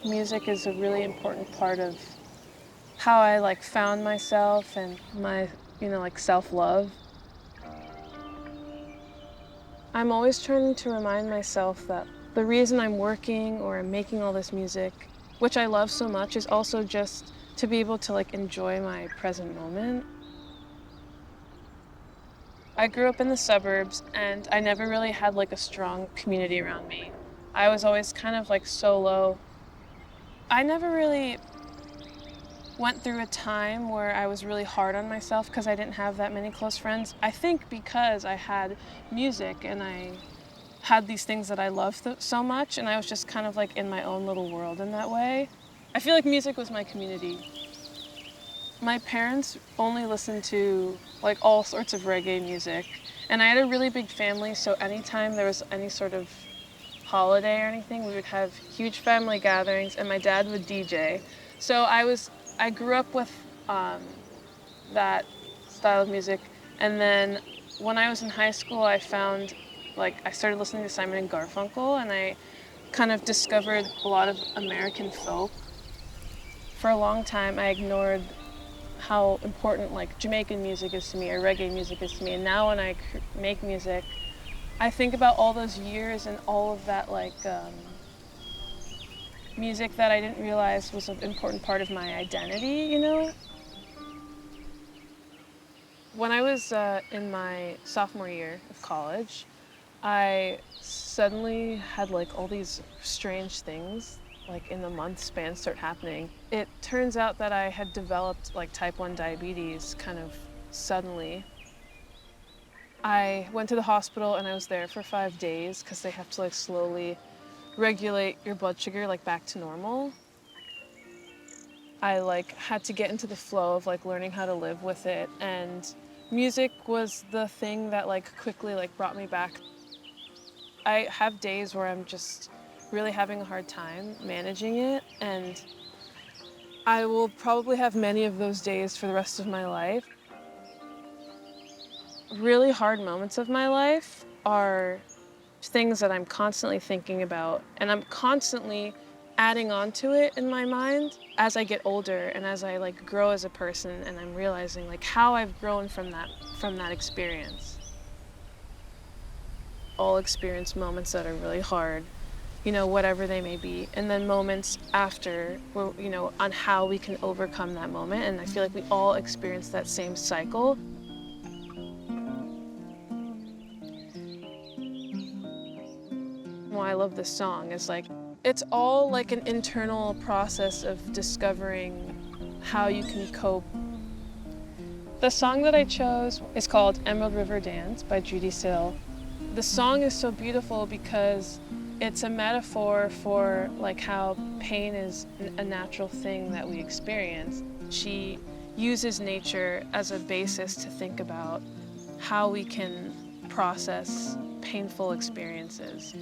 Music is a really important part of how I found myself and my, self-love. I'm always trying to remind myself that the reason I'm working or I'm making all this music, which I love so much, is also just to be able to enjoy my present moment. I grew up in the suburbs and I never really had a strong community around me. I was always kind of solo. I never really went through a time where I was really hard on myself because I didn't have that many close friends. I think because I had music and I had these things that I loved so much, and I was just kind of in my own little world in that way. I feel like music was my community. My parents only listened to all sorts of reggae music, and I had a really big family, so anytime there was any sort of holiday or anything, we would have huge family gatherings, and my dad would DJ. So I grew up with that style of music, and then when I was in high school, I found I started listening to Simon and Garfunkel, and I kind of discovered a lot of American folk. For a long time, I ignored how important Jamaican music is to me or reggae music is to me, and now when I make music, I think about all those years and all of that music that I didn't realize was an important part of my identity, you know? When I was in my sophomore year of college, I suddenly had all these strange things in the month span start happening. It turns out that I had developed type 1 diabetes kind of suddenly. I went to the hospital and I was there for 5 days because they have to slowly regulate your blood sugar back to normal. I had to get into the flow of learning how to live with it, and music was the thing that quickly brought me back. I have days where I'm just really having a hard time managing it, and I will probably have many of those days for the rest of my life. Really hard moments of my life are things that I'm constantly thinking about, and I'm constantly adding on to it in my mind as I get older and as I grow as a person, and I'm realizing how I've grown from that experience. All experience moments that are really hard, whatever they may be, and then moments after where, on how we can overcome that moment, and I feel like we all experience that same cycle. Why I love this song is it's all an internal process of discovering how you can cope. The song that I chose is called Emerald River Dance by Judy Sill. The song is so beautiful because it's a metaphor for how pain is a natural thing that we experience. She uses nature as a basis to think about how we can process painful experiences.